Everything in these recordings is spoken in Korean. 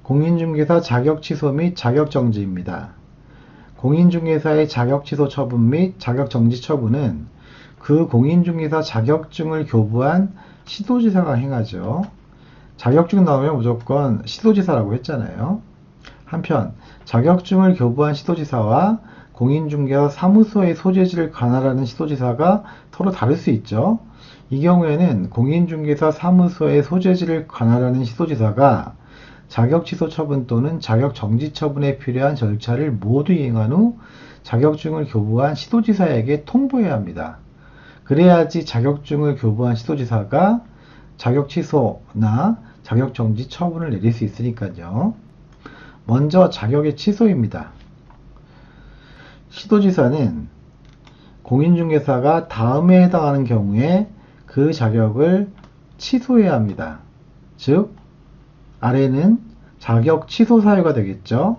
공인중개사 자격 취소 및 자격 정지입니다. 공인중개사의 자격 취소 처분 및 자격 정지 처분은 그 공인중개사 자격증을 교부한 시도지사가 행하죠. 자격증 나오면 무조건 시도지사라고 했잖아요. 한편 자격증을 교부한 시도지사와 공인중개사 사무소의 소재지를 관할하는 시도지사가 서로 다를 수 있죠. 이 경우에는 공인중개사 사무소의 소재지를 관할하는 시도지사가 자격 취소 처분 또는 자격 정지 처분에 필요한 절차를 모두 이행한 후 자격증을 교부한 시도지사에게 통보해야 합니다. 그래야지 자격증을 교부한 시도지사가 자격 취소나 자격 정지 처분을 내릴 수 있으니까요. 먼저 자격의 취소입니다. 시도지사는 공인중개사가 다음에 해당하는 경우에 그 자격을 취소해야 합니다. 즉 아래는 자격 취소 사유가 되겠죠.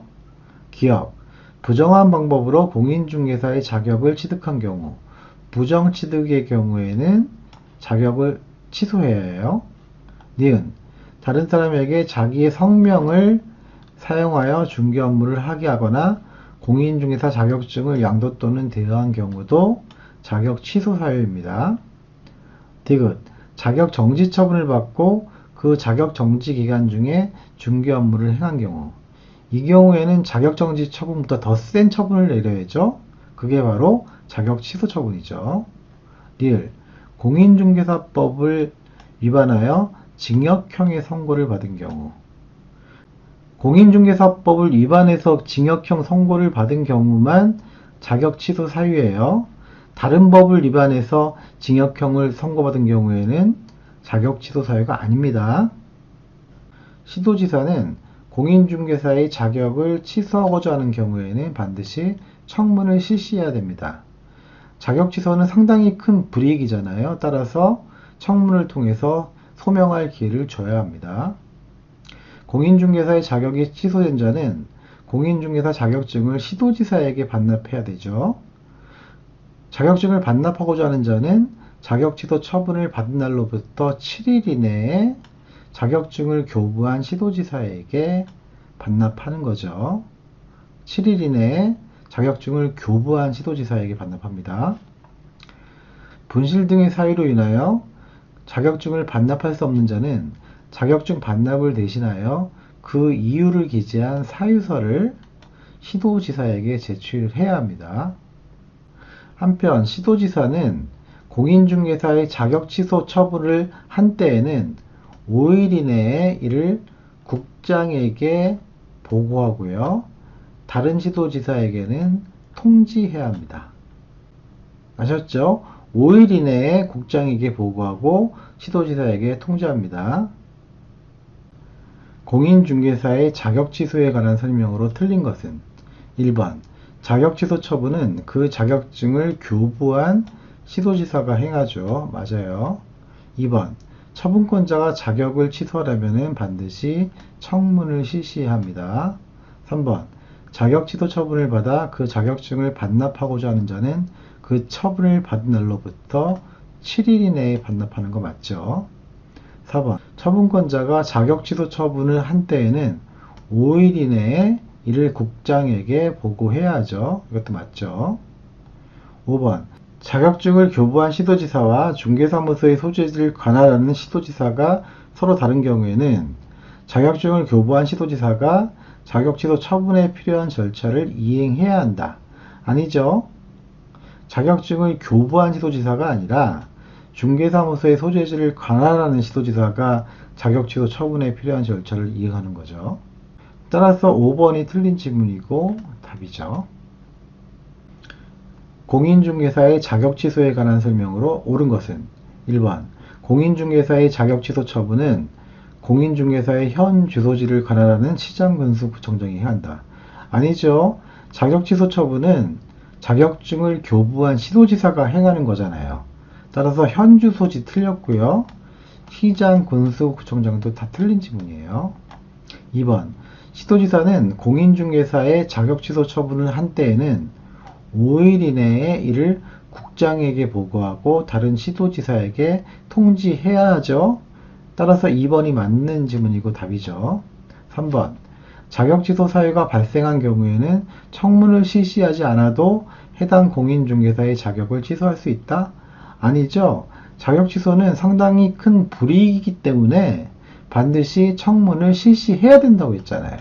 기업, 부정한 방법으로 공인중개사의 자격을 취득한 경우, 부정취득의 경우에는 자격을 취소해야 해요. 니은, 다른 사람에게 자기의 성명을 사용하여 중개 업무를 하게 하거나 공인중개사 자격증을 양도 또는 대여한 경우도 자격 취소 사유입니다. 디귿, 자격 정지 처분을 받고 그 자격 정지 기간 중에 중개 업무를 행한 경우, 이 경우에는 자격 정지 처분보다 더 센 처분을 내려야죠. 그게 바로 자격 취소 처분이죠. 리을, 공인중개사법을 위반하여 징역형의 선고를 받은 경우, 공인중개사법을 위반해서 징역형 선고를 받은 경우만 자격 취소 사유예요. 다른 법을 위반해서 징역형을 선고받은 경우에는 자격 취소 사유가 아닙니다. 시도지사는 공인중개사의 자격을 취소하고자 하는 경우에는 반드시 청문을 실시해야 됩니다. 자격 취소는 상당히 큰 불이익이잖아요. 따라서 청문을 통해서 소명할 기회를 줘야 합니다. 공인중개사의 자격이 취소된 자는 공인중개사 자격증을 시도지사에게 반납해야 되죠. 자격증을 반납하고자 하는 자는 자격 취소 처분을 받은 날로부터 7일 이내에 자격증을 교부한 시도지사에게 반납하는 거죠. 7일 이내에 자격증을 교부한 시도지사에게 반납합니다. 분실 등의 사유로 인하여 자격증을 반납할 수 없는 자는 자격증 반납을 대신하여 그 이유를 기재한 사유서를 시도지사에게 제출해야 합니다. 한편 시도지사는 공인중개사의 자격 취소 처분을 한 때에는 5일 이내에 이를 국장에게 보고하고요. 다른 시도지사에게는 통지해야 합니다. 아셨죠? 5일 이내에 국장에게 보고하고 시도지사에게 통지합니다. 공인중개사의 자격 취소에 관한 설명으로 틀린 것은 1번, 자격 취소 처분은 그 자격증을 교부한 시도지사가 행하죠. 맞아요. 2번, 처분권자가 자격을 취소하려면 반드시 청문을 실시해야 합니다. 3번, 자격 취소 처분을 받아 그 자격증을 반납하고자 하는 자는 그 처분을 받은 날로부터 7일 이내에 반납하는 거 맞죠? 4번, 처분권자가 자격 취소 처분을 한 때에는 5일 이내에 이를 국장에게 보고해야 하죠. 이것도 맞죠? 5번, 자격증을 교부한 시도지사와 중개사무소의 소재지를 관할하는 시도지사가 서로 다른 경우에는 자격증을 교부한 시도지사가 자격 취소 처분에 필요한 절차를 이행해야 한다. 아니죠? 자격증을 교부한 시도지사가 아니라 중개사무소의 소재지를 관할하는 시도지사가 자격 취소 처분에 필요한 절차를 이행하는 거죠. 따라서 5번이 틀린 질문이고 답이죠. 공인중개사의 자격 취소에 관한 설명으로 옳은 것은 1번, 공인중개사의 자격 취소 처분은 공인중개사의 현 주소지를 관할하는 시장군수구청장이 한다. 아니죠. 자격 취소 처분은 자격증을 교부한 시도지사가 행하는 거잖아요. 따라서 현 주소지 틀렸고요. 시장군수구청장도 다 틀린 지문이에요. 2번, 시도지사는 공인중개사의 자격 취소 처분을 한 때에는 5일 이내에 이를 국장에게 보고하고 다른 시도지사에게 통지해야 하죠. 따라서 2번이 맞는 지문이고 답이죠. 3번, 자격 취소 사유가 발생한 경우에는 청문을 실시하지 않아도 해당 공인중개사의 자격을 취소할 수 있다? 아니죠. 자격 취소는 상당히 큰 불이익이기 때문에 반드시 청문을 실시해야 된다고 했잖아요.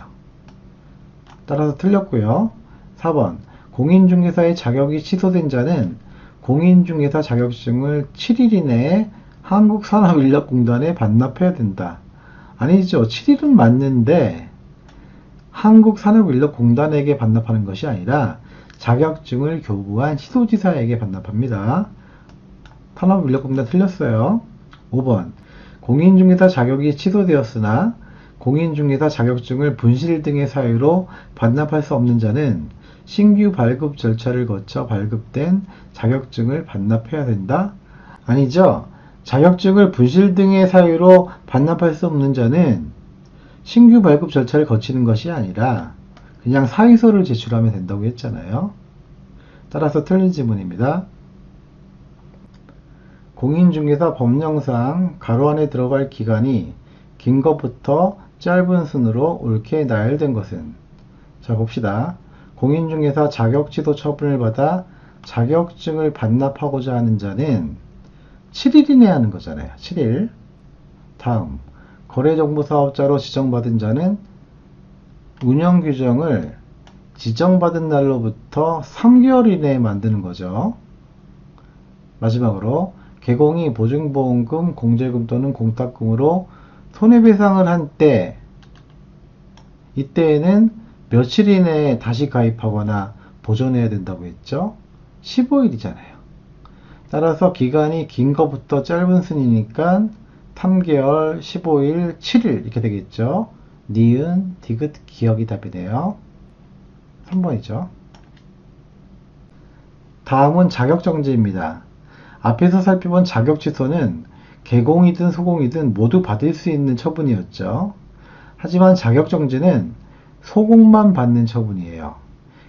따라서 틀렸고요. 4번 공인중개사의 자격이 취소된 자는 공인중개사 자격증을 7일 이내에 한국산업인력공단에 반납해야 된다. 아니죠. 7일은 맞는데 한국산업인력공단에게 반납하는 것이 아니라 자격증을 교부한 시도지사에게 반납합니다. 산업인력공단 틀렸어요. 5번 공인중개사 자격이 취소되었으나 공인중개사 자격증을 분실 등의 사유로 반납할 수 없는 자는 신규 발급 절차를 거쳐 발급된 자격증을 반납해야 된다? 아니죠. 자격증을 분실 등의 사유로 반납할 수 없는 자는 신규 발급 절차를 거치는 것이 아니라 그냥 사유서를 제출하면 된다고 했잖아요. 따라서 틀린 지문입니다. 공인중개사 법령상 가로 안에 들어갈 기간이 긴 것부터 짧은 순으로 옳게 나열된 것은? 자, 봅시다. 공인중개사 자격취소 처분을 받아 자격증을 반납하고자 하는 자는 7일 이내에 하는 거잖아요. 7일. 다음, 거래정보사업자로 지정받은 자는 운영규정을 지정받은 날로부터 3개월 이내에 만드는 거죠. 마지막으로 개공이 보증보험금, 공제금 또는 공탁금으로 손해배상을 한 때, 이때에는 며칠 이내에 다시 가입하거나 보존해야 된다고 했죠? 15일이잖아요. 따라서 기간이 긴 것부터 짧은 순이니까 3개월, 15일, 7일 이렇게 되겠죠? 니은, 디귿, 기억이 답이네요. 3번이죠. 다음은 자격정지입니다. 앞에서 살펴본 자격취소는 개공이든 소공이든 모두 받을 수 있는 처분이었죠. 하지만 자격정지는 소공만 받는 처분이에요.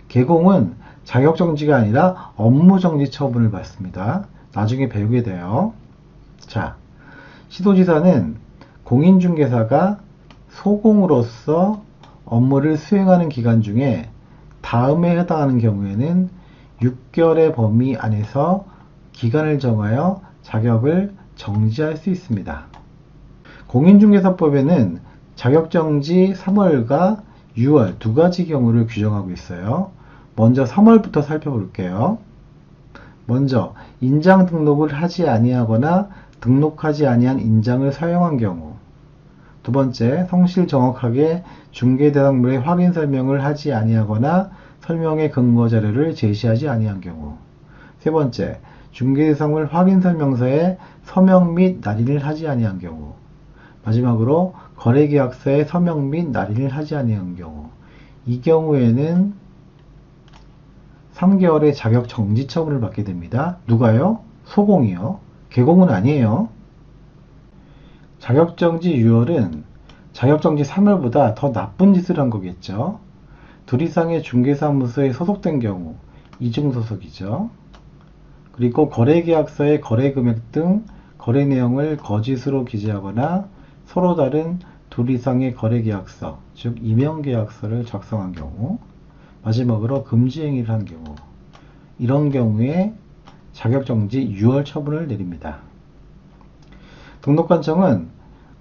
개공은 자격정지가 아니라 업무정지 처분을 받습니다. 나중에 배우게 돼요. 자, 시도지사는 공인중개사가 소공으로서 업무를 수행하는 기간 중에 다음에 해당하는 경우에는 6개월의 범위 안에서 기간을 정하여 자격을 정지할 수 있습니다. 공인중개사법에는 자격정지 3월과 6월 두 가지 경우를 규정하고 있어요. 먼저 3월부터 살펴볼게요. 먼저 인장 등록을 하지 아니하거나 등록하지 아니한 인장을 사용한 경우. 두 번째, 성실 정확하게 중개대상물의 확인 설명을 하지 아니하거나 설명의 근거 자료를 제시하지 아니한 경우. 세 번째, 중개대상물 확인 설명서에 서명 및 날인을 하지 아니한 경우. 마지막으로 거래계약서에 서명 및 날인을 하지 아니한 경우. 이 경우에는 3개월의 자격 정지 처분을 받게 됩니다. 누가요? 소공이요. 개공은 아니에요. 자격정지 6월은 자격정지 3월보다 더 나쁜 짓을 한 거겠죠. 둘 이상의 중개사무소에 소속된 경우, 이중소속이죠. 그리고 거래계약서에 거래금액 등 거래 내용을 거짓으로 기재하거나 서로 다른 둘 이상의 거래계약서, 즉 이명계약서를 작성한 경우, 마지막으로 금지행위를 한 경우, 이런 경우에 자격정지 6월 처분을 내립니다. 등록관청은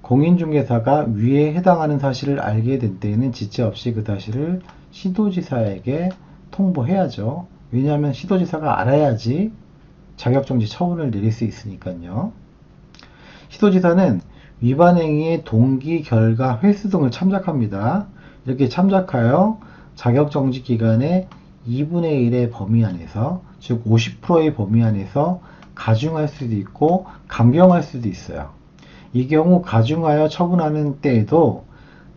공인중개사가 위에 해당하는 사실을 알게 된 때에는 지체 없이 그 사실을 시도지사에게 통보해야죠. 왜냐하면 시도지사가 알아야지 자격정지 처분을 내릴 수 있으니까요. 시도지사는 위반 행위의 동기, 결과, 횟수 등을 참작합니다. 이렇게 참작하여 자격정지 기간의 2분의 1의 범위 안에서, 즉 50%의 범위 안에서 가중할 수도 있고 감경할 수도 있어요. 이 경우 가중하여 처분하는 때에도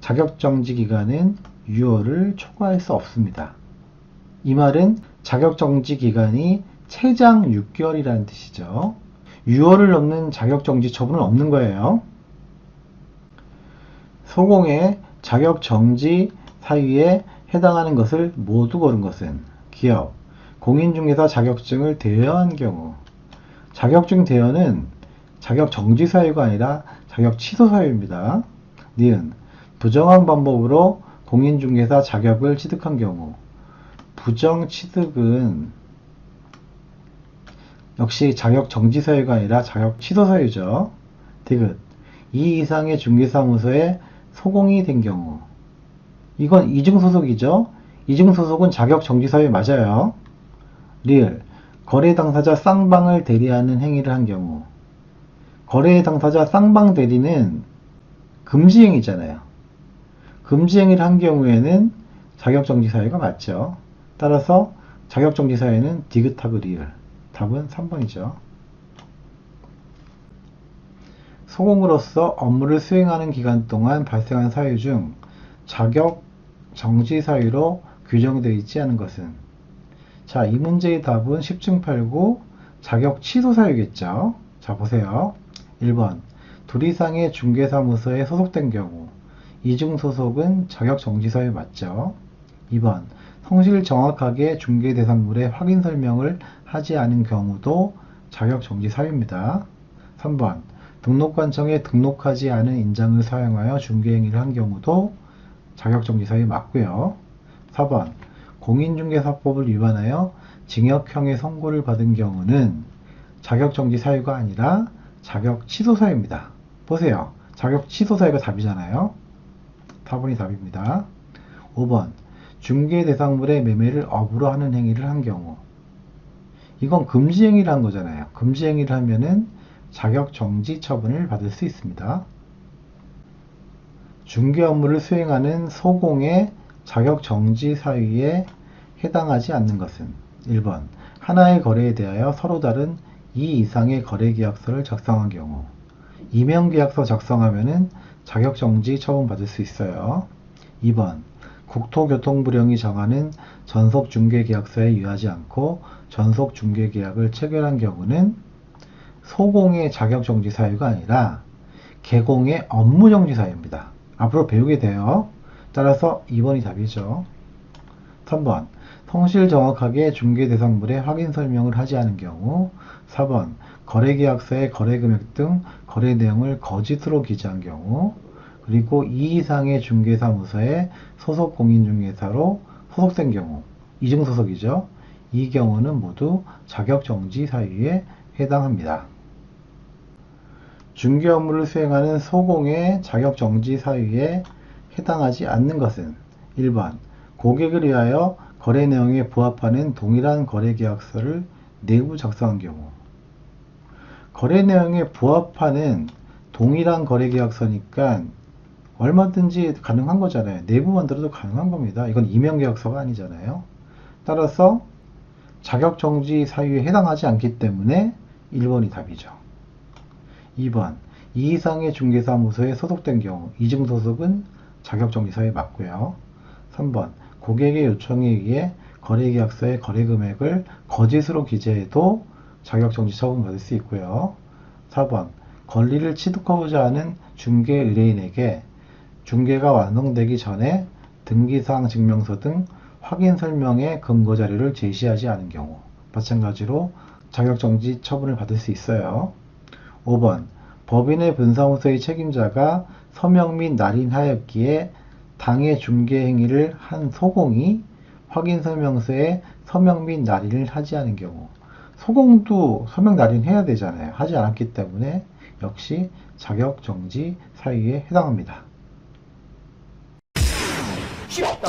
자격정지 기간은 6월을 초과할 수 없습니다. 이 말은 자격정지 기간이 최장 6개월이라는 뜻이죠. 6월을 넘는 자격정지 처분은 없는 거예요. 소공의 자격정지 사유에 해당하는 것을 모두 고른 것은 기업, 공인중개사 자격증을 대여한 경우. 자격증 대여는 자격정지 사유가 아니라 자격 취소 사유입니다. 니은, 부정한 방법으로 공인중개사 자격을 취득한 경우. 부정 취득은 역시 자격 정지 사유가 아니라 자격 취소 사유죠. 디귿. 이 이상의 중개사무소에 소공이 된 경우. 이건 이중소속이죠. 이중소속은 자격 정지 사유 맞아요. 리을. 거래 당사자 쌍방을 대리하는 행위를 한 경우. 거래 당사자 쌍방 대리는 금지행위잖아요. 금지행위를 한 경우에는 자격 정지 사유가 맞죠. 따라서 자격 정지 사유는 디귿하고 리을. 답은 3번이죠. 소공으로서 업무를 수행하는 기간 동안 발생한 사유 중 자격 정지 사유로 규정되어 있지 않은 것은. 자, 이 문제의 답은 10중 8구 자격 취소 사유겠죠. 자, 보세요. 1번. 둘 이상의 중개사무소에 소속된 경우. 이중 소속은 자격 정지 사유 맞죠. 2번. 성실 정확하게 중개 대상물의 확인 설명을 하지 않은 경우도 자격 정지 사유입니다. 3번. 등록관청에 등록하지 않은 인장을 사용하여 중개행위를 한 경우도 자격 정지 사유 맞고요. 4번. 공인중개사법을 위반하여 징역형의 선고를 받은 경우는 자격 정지 사유가 아니라 자격 취소 사유입니다. 보세요. 자격 취소 사유가 답이잖아요. 4번이 답입니다. 5번. 중개 대상물의 매매를 업으로 하는 행위를 한 경우. 이건 금지 행위를 한 거잖아요. 금지 행위를 하면은 자격 정지 처분을 받을 수 있습니다. 중개 업무를 수행하는 소공의 자격 정지 사유에 해당하지 않는 것은. 1번. 하나의 거래에 대하여 서로 다른 2 이상의 거래계약서를 작성한 경우. 이명계약서 작성하면은 자격 정지 처분 받을 수 있어요. 2번. 국토교통부령이 정하는 전속중개계약서에 유하지 않고 전속중개계약을 체결한 경우는 소공의 자격정지 사유가 아니라 개공의 업무정지 사유입니다. 앞으로 배우게 돼요. 따라서 2번이 답이죠. 3번. 성실 정확하게 중개대상물의 확인 설명을 하지 않은 경우. 4번. 거래계약서의 거래금액 등 거래 내용을 거짓으로 기재한 경우. 그리고 2 이상의 중개사무소에 소속 공인중개사로 소속된 경우. 이중소속이죠. 이 경우는 모두 자격정지 사유에 해당합니다. 중개 업무를 수행하는 소공의 자격정지 사유에 해당하지 않는 것은. 1번. 고객을 위하여 거래 내용에 부합하는 동일한 거래계약서를 내부 작성한 경우. 거래 내용에 부합하는 동일한 거래계약서니까 얼마든지 가능한 거잖아요. 내부 만들어도 가능한 겁니다. 이건 임명계약서가 아니잖아요. 따라서 자격정지 사유에 해당하지 않기 때문에 1번이 답이죠. 2번. 2 이상의 중개사무소에 소속된 경우. 이중소속은 자격정지 사유에 맞고요. 3번. 고객의 요청에 의해 거래계약서의 거래금액을 거짓으로 기재해도 자격정지 처분 받을 수 있고요. 4번. 권리를 취득하고자 하는 중개 의뢰인에게 중개가 완성되기 전에 등기사항 증명서 등 확인 설명의 근거 자료를 제시하지 않은 경우. 마찬가지로 자격정지 처분을 받을 수 있어요. 5번. 법인의 분사무소의 책임자가 서명 및 날인하였기에 당해 중개 행위를 한 소공이 확인 설명서에 서명 및 날인을 하지 않은 경우. 소공도 서명 날인 해야 되잖아요. 하지 않았기 때문에 역시 자격정지 사유에 해당합니다. 쉽다.